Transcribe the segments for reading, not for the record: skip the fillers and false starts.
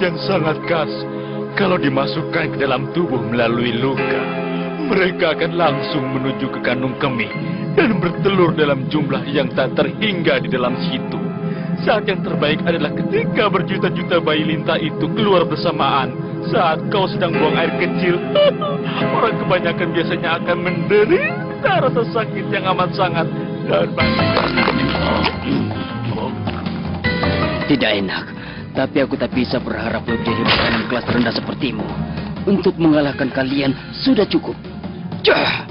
yang sangat khas. Kalau dimasukkan ke dalam tubuh melalui luka, mereka akan langsung menuju ke kandung kemih dan bertelur dalam jumlah yang tak terhingga di dalam situ. Saat yang terbaik adalah ketika berjuta-juta bayi lintah itu keluar bersamaan saat kau sedang buang air kecil. Orang kebanyakan biasanya akan menderita rasa sakit yang amat sangat dan Tidak enak, tapi aku tak bisa berharap lebih dari makanan kelas rendah sepertimu. Untuk mengalahkan kalian sudah cukup. Jah!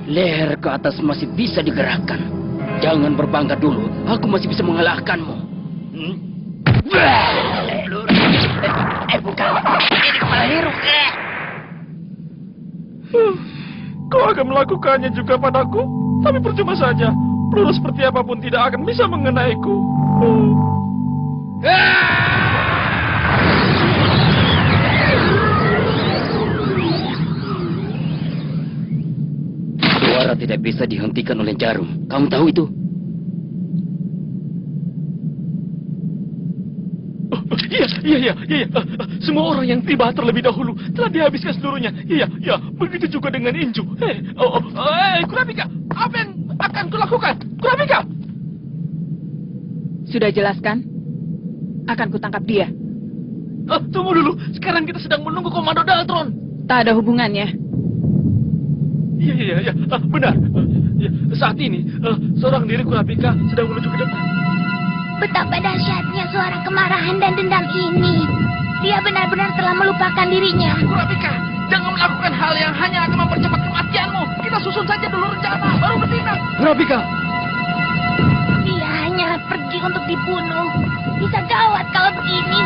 Leher ke atas masih bisa digerakkan. Jangan berbangga dulu, aku masih bisa mengalahkanmu. Bukan, ini kepala hirup. Kau akan melakukannya juga padaku, tapi percuma saja. Peluru seperti apapun tidak akan bisa mengenaiku. Suara tidak bisa dihentikan oleh jarum. Kamu tahu itu? Iya. Semua orang yang tiba terlebih dahulu telah dihabiskan seluruhnya. Iya. Begitu juga dengan Inju. Kurapika, apa yang akan kulakukan? Kurapika! Sudah jelaskan? Akan kutangkap dia. Tunggu dulu. Sekarang kita sedang menunggu Komando Daltron. Tak ada hubungannya. Iya. Benar. Saat ini, seorang diri Kurapika sedang menuju ke depan. Betapa dahsyatnya suara kemarahan dan dendam ini. Dia benar-benar telah melupakan dirinya. Kurapika, jangan melakukan hal yang hanya akan mempercepat kematianmu. Kita susun saja dulu rencana, baru bertindak. Kurapika! Dia hanya pergi untuk dibunuh. Bisa gawat kalau begini.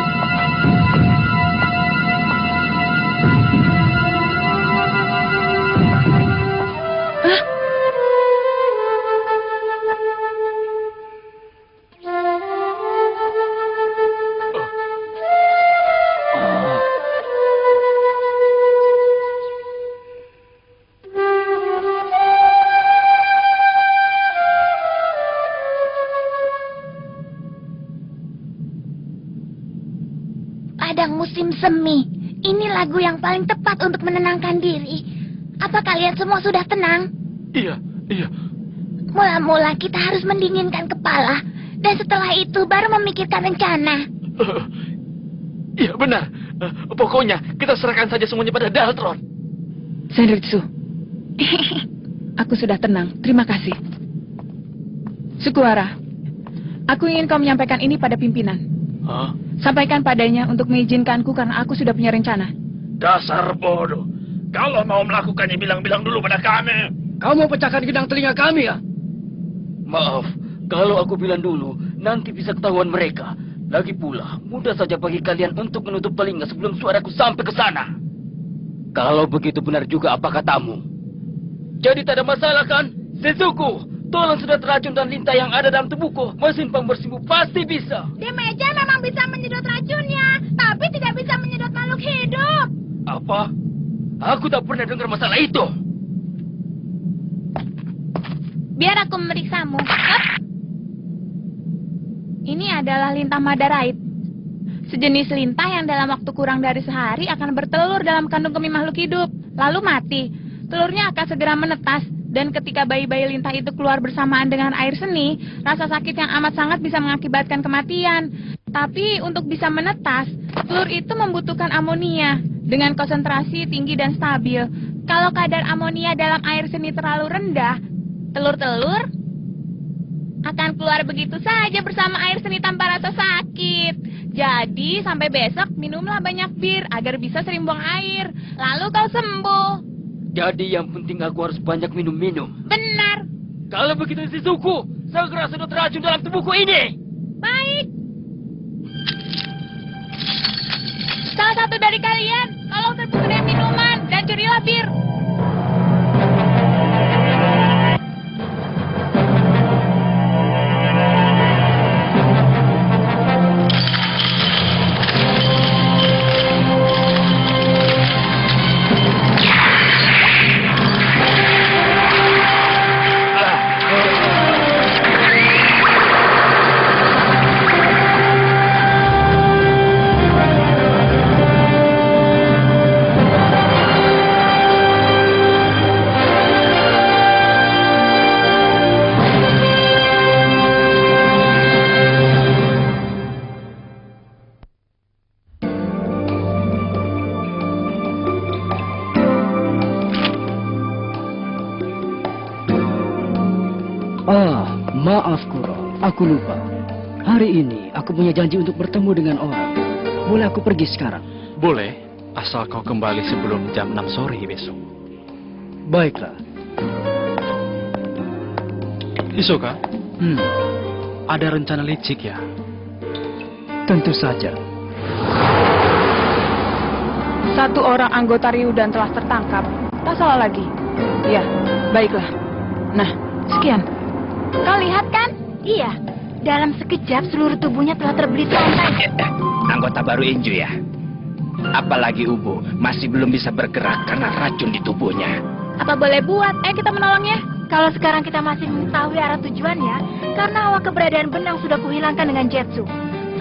Padang musim semi. Ini lagu yang paling tepat untuk menenangkan diri. Apa kalian semua sudah tenang? Iya. Mula-mula kita harus mendinginkan kepala. Dan setelah itu baru memikirkan rencana. Iya, benar. Pokoknya kita serahkan saja semuanya pada Daltron. Senritsu, aku sudah tenang. Terima kasih. Sukuara, aku ingin kau menyampaikan ini pada pimpinan. Hah? Sampaikan padanya untuk mengizinkanku karena aku sudah punya rencana. Dasar bodoh. Kalau mau melakukannya bilang-bilang dulu pada kami. Kau mau pecahkan gendang telinga kami ya? Maaf, kalau aku bilang dulu, nanti bisa ketahuan mereka. Lagi pula, mudah saja bagi kalian untuk menutup telinga sebelum suaraku sampai ke sana. Kalau begitu benar juga apa katamu? Jadi tak ada masalah kan? Setsuko, tolong sudah teracun dan lintah yang ada dalam tubuhku. Mesin pembersihmu pasti bisa. Di meja memang bisa menyedot racunnya, tapi tidak bisa menyedot makhluk hidup. Apa? Aku tak pernah dengar masalah itu. Biar aku memeriksamu. Hup. Ini adalah lintah Madarait. Sejenis lintah yang dalam waktu kurang dari sehari akan bertelur dalam kandung kemih makhluk hidup, lalu mati. Telurnya akan segera menetas, dan ketika bayi-bayi lintah itu keluar bersamaan dengan air seni, rasa sakit yang amat sangat bisa mengakibatkan kematian. Tapi untuk bisa menetas, telur itu membutuhkan amonia dengan konsentrasi tinggi dan stabil. Kalau kadar amonia dalam air seni terlalu rendah, telur-telur akan keluar begitu saja bersama air seni tanpa rasa sakit. Jadi sampai besok minumlah banyak bir agar bisa sering buang air. Lalu kau sembuh. Jadi yang penting aku harus banyak minum-minum. Benar. Kalau begitu Shizuku, segera sedot racun dalam tubuhku ini. Baik. Salah satu dari kalian, tolong terbuka dengan minuman dan curilah bir. Aku lupa. Hari ini aku punya janji untuk bertemu dengan orang. Boleh aku pergi sekarang? Boleh, asal kau kembali sebelum jam 6 sore besok. Baiklah. Hisoka, ada rencana licik ya? Tentu saja. Satu orang anggota Ryudan telah tertangkap. Tak salah lagi. Ya, baiklah. Nah, sekian. Kau lihat kan? Iya. Dalam sekejap seluruh tubuhnya telah terbelit rantai. Anggota baru Inju ya. Apalagi Ubu masih belum bisa bergerak karena racun di tubuhnya. Apa boleh buat? Kita menolongnya. Kalau sekarang kita masih mengetahui arah tujuannya, karena awal keberadaan benang sudah kuhilangkan dengan Jetsu.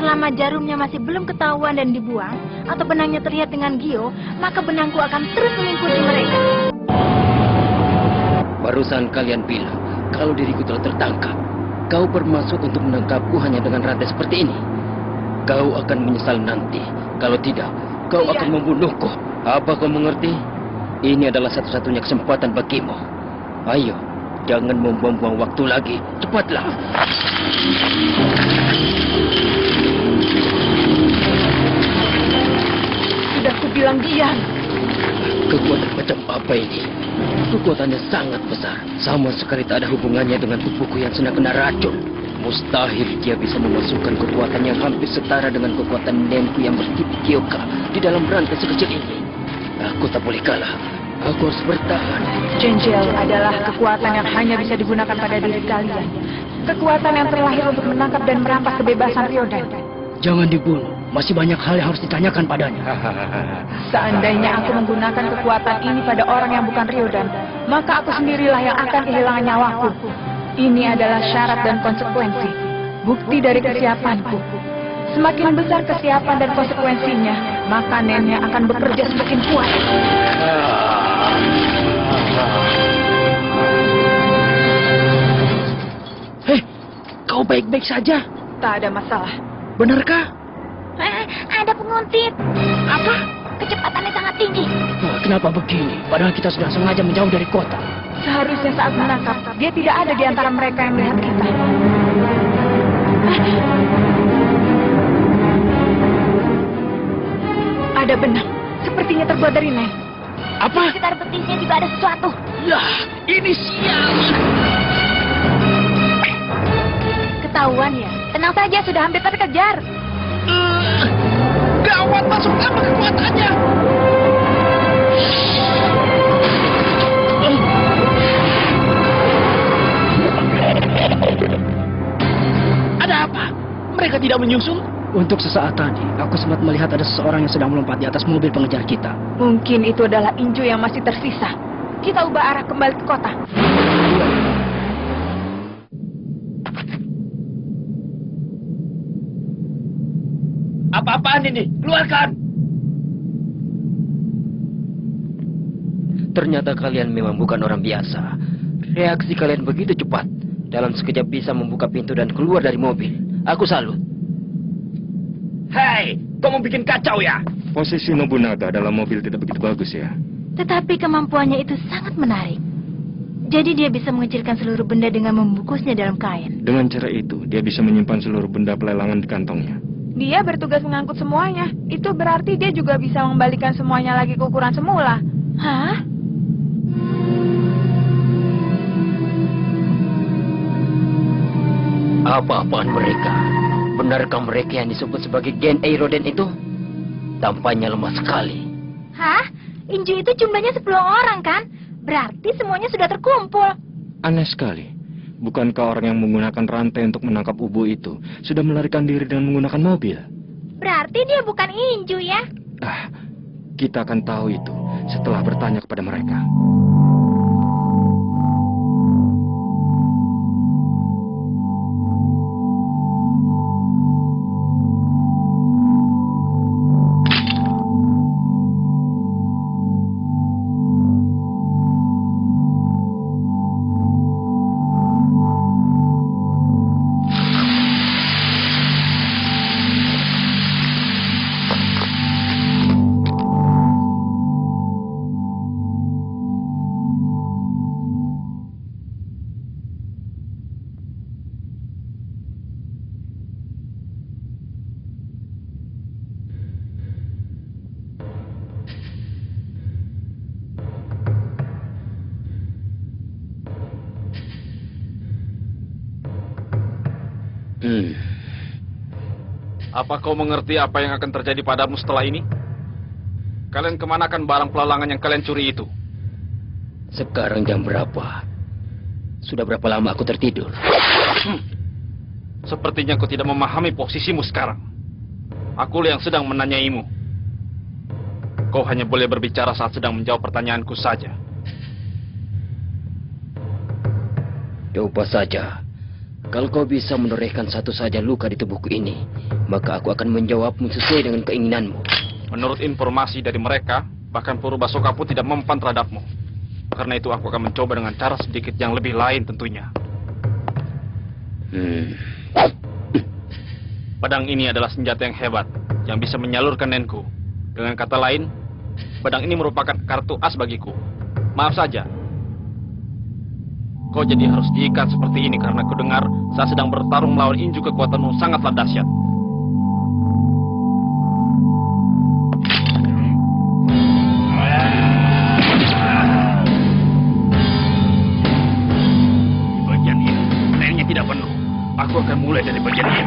Selama jarumnya masih belum ketahuan dan dibuang, atau benangnya terlihat dengan Gio, maka benangku akan terus mengikuti mereka. Barusan kalian bilang kalau diriku telah tertangkap. Kau bermaksud untuk menangkapku hanya dengan rantai seperti ini. Kau akan menyesal nanti. Kalau tidak, kau akan membunuhku. Apa kau mengerti? Ini adalah satu-satunya kesempatan bagimu. Ayo, jangan membuang-buang waktu lagi. Cepatlah. Sudah kubilang diam. Kekuatan macam apa ini? Kekuatannya sangat besar. Sama sekali tak ada hubungannya dengan tubuhku yang sedang kena racun. Mustahil dia bisa memasukkan kekuatan yang hampir setara dengan kekuatan nenku yang bertipe Kyoka di dalam rantai sekecil ini. Aku tak boleh kalah. Aku harus bertahan. Chenjiao adalah kekuatan yang hanya bisa digunakan pada diri kalian. Kekuatan yang terlahir untuk menangkap dan merampas kebebasan Ryodan. Jangan dibunuh. Masih banyak hal yang harus ditanyakan padanya. Seandainya aku menggunakan kekuatan ini pada orang yang bukan Ryodan, maka aku sendirilah yang akan kehilangan nyawaku. Ini adalah syarat dan konsekuensi. Bukti dari kesiapanku. Semakin besar kesiapan dan konsekuensinya, maka nennya akan bekerja semakin kuat. Hei, kau baik-baik saja? Tak ada masalah. Benarkah? Ada penguntit. Apa? Kecepatannya sangat tinggi. Kenapa begini? Padahal kita sudah sengaja menjauh dari kota. Seharusnya saat menangkap, dia tidak ada di antara mereka yang melihat kita. Ada benang, sepertinya terbuat dari nen. Apa? Di sekitar betisnya juga ada sesuatu. Lah, ini sial. Ketahuan ya. Tenang saja, sudah hampir terkejar. Gawat, masuk apa kekuatannya? Ada apa? Mereka tidak menyusul? Untuk sesaat tadi, aku sempat melihat ada seseorang yang sedang melompat di atas mobil pengejar kita. Mungkin itu adalah Inju yang masih tersisa. Kita ubah arah kembali ke kota. Apa-apaan ini? Keluarkan! Ternyata kalian memang bukan orang biasa. Reaksi kalian begitu cepat. Dalam sekejap bisa membuka pintu dan keluar dari mobil. Aku salut. Hei, kau mau bikin kacau ya? Posisi Nobunaga dalam mobil tidak begitu bagus ya. Tetapi kemampuannya itu sangat menarik. Jadi dia bisa mengecilkan seluruh benda dengan membungkusnya dalam kain. Dengan cara itu, dia bisa menyimpan seluruh benda pelelangan di kantongnya. Dia bertugas mengangkut semuanya. Itu berarti dia juga bisa mengembalikan semuanya lagi ke ukuran semula. Hah? Apa-apaan mereka? Benarkah mereka yang disebut sebagai Gen Eiroden itu? Tampaknya lemah sekali. Hah? Inju itu jumlahnya 10 orang kan? Berarti semuanya sudah terkumpul. Aneh sekali. Bukankah orang yang menggunakan rantai untuk menangkap Ubu itu sudah melarikan diri dengan menggunakan mobil? Berarti dia bukan Inju ya? Kita akan tahu itu setelah bertanya kepada mereka. Apa kau mengerti apa yang akan terjadi padamu setelah ini? Kalian kemanakan barang pelelangan yang kalian curi itu? Sekarang jam berapa? Sudah berapa lama aku tertidur? Sepertinya kau tidak memahami posisimu sekarang. Aku yang sedang menanyaimu. Kau hanya boleh berbicara saat sedang menjawab pertanyaanku saja. Coba saja. Kalau kau bisa menorehkan satu saja luka di tubuhku ini, maka aku akan menjawabmu sesuai dengan keinginanmu. Menurut informasi dari mereka, bahkan Purbasoka pun tidak mempan terhadapmu. Karena itu aku akan mencoba dengan cara sedikit yang lebih lain tentunya. Pedang ini adalah senjata yang hebat, yang bisa menyalurkan nenku. Dengan kata lain, pedang ini merupakan kartu as bagiku. Maaf saja, kau jadi harus diikat seperti ini karena ku dengar saat sedang bertarung melawan Inju kekuatanmu sangatlah dahsyat. Bagian ini, lainnya tidak penuh. Aku akan mulai dari bagian ini.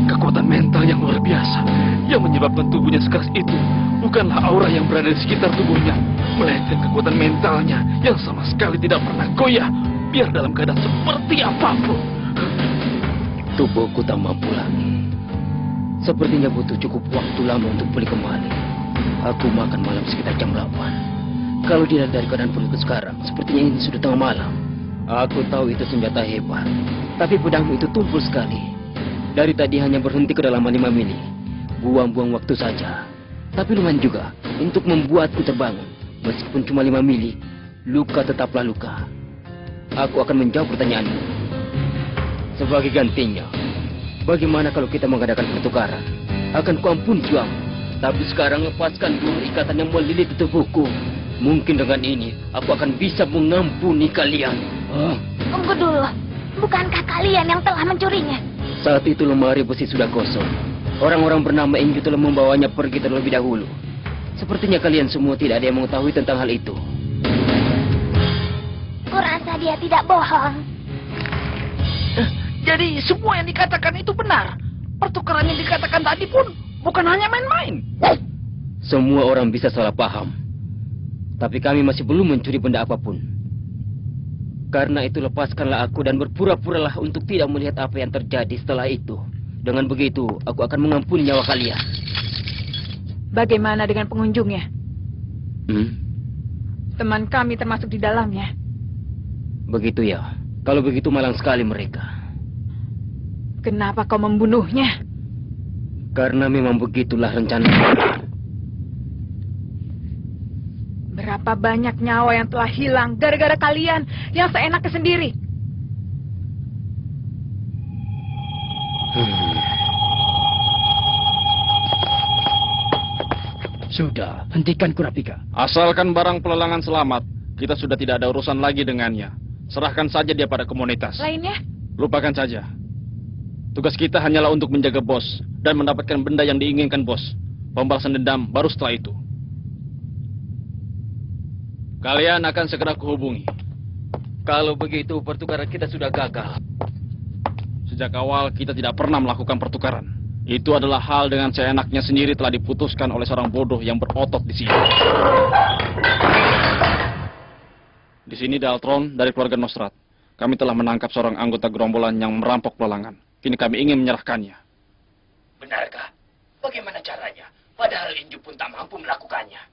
Kekuatan mental yang luar biasa yang menyebabkan tubuhnya sekeras itu bukanlah aura yang berada di sekitar tubuhnya, melainkan kekuatan mentalnya yang sama sekali tidak pernah goyah biar dalam keadaan seperti apapun. Tubuhku tak mampu lagi. Sepertinya butuh cukup waktu lama untuk pulih kembali. Aku makan malam sekitar jam 8. Kalau dilihat dari keadaan perutku sekarang, sepertinya ini sudah tengah malam. Aku tahu itu senjata hebat, tapi pedangmu itu tumpul sekali. Dari tadi hanya berhenti kedalaman 5 mili. Buang-buang waktu saja. Tapi lumayan juga untuk membuatku terbangun. Meskipun cuma 5 mili, luka tetaplah luka. Aku akan menjawab pertanyaanmu. Sebagai gantinya, bagaimana kalau kita mengadakan pertukaran? Akan kuampuni juamu. Tapi sekarang lepaskan dulu ikatan yang melilit di tubuhku. Mungkin dengan ini, aku akan bisa mengampuni kalian. Tunggu dulu. Bukankah kalian yang telah mencurinya? Saat itu lemari besi sudah kosong. Orang-orang bernama Inju telah membawanya pergi terlebih dahulu. Sepertinya kalian semua tidak ada yang mengetahui tentang hal itu. Kurasa dia tidak bohong. Jadi semua yang dikatakan itu benar. Pertukaran yang dikatakan tadi pun bukan hanya main-main. Semua orang bisa salah paham. Tapi kami masih belum mencuri benda apapun. Karena itu lepaskanlah aku dan berpura-puralah untuk tidak melihat apa yang terjadi setelah itu. Dengan begitu, aku akan mengampuni nyawa kalian. Bagaimana dengan pengunjungnya? Teman kami termasuk di dalamnya. Begitu ya. Kalau begitu malang sekali mereka. Kenapa kau membunuhnya? Karena memang begitulah rencana. Berapa banyak nyawa yang telah hilang gara-gara kalian yang seenaknya sendiri. Sudah, hentikan Kurapika. Asalkan barang pelelangan selamat, kita sudah tidak ada urusan lagi dengannya. Serahkan saja dia pada komunitas. Lainnya? Lupakan saja. Tugas kita hanyalah untuk menjaga bos dan mendapatkan benda yang diinginkan bos. Pembalasan dendam baru setelah itu. Kalian akan segera kuhubungi. Kalau begitu, pertukaran kita sudah gagal. Sejak awal kita tidak pernah melakukan pertukaran. Itu adalah hal dengan seenaknya sendiri telah diputuskan oleh seorang bodoh yang berotot di sini. Di sini Daltron dari keluarga Nostrat. Kami telah menangkap seorang anggota gerombolan yang merampok pelelangan. Kini kami ingin menyerahkannya. Benarkah? Bagaimana caranya? Padahal Inju pun tak mampu melakukannya.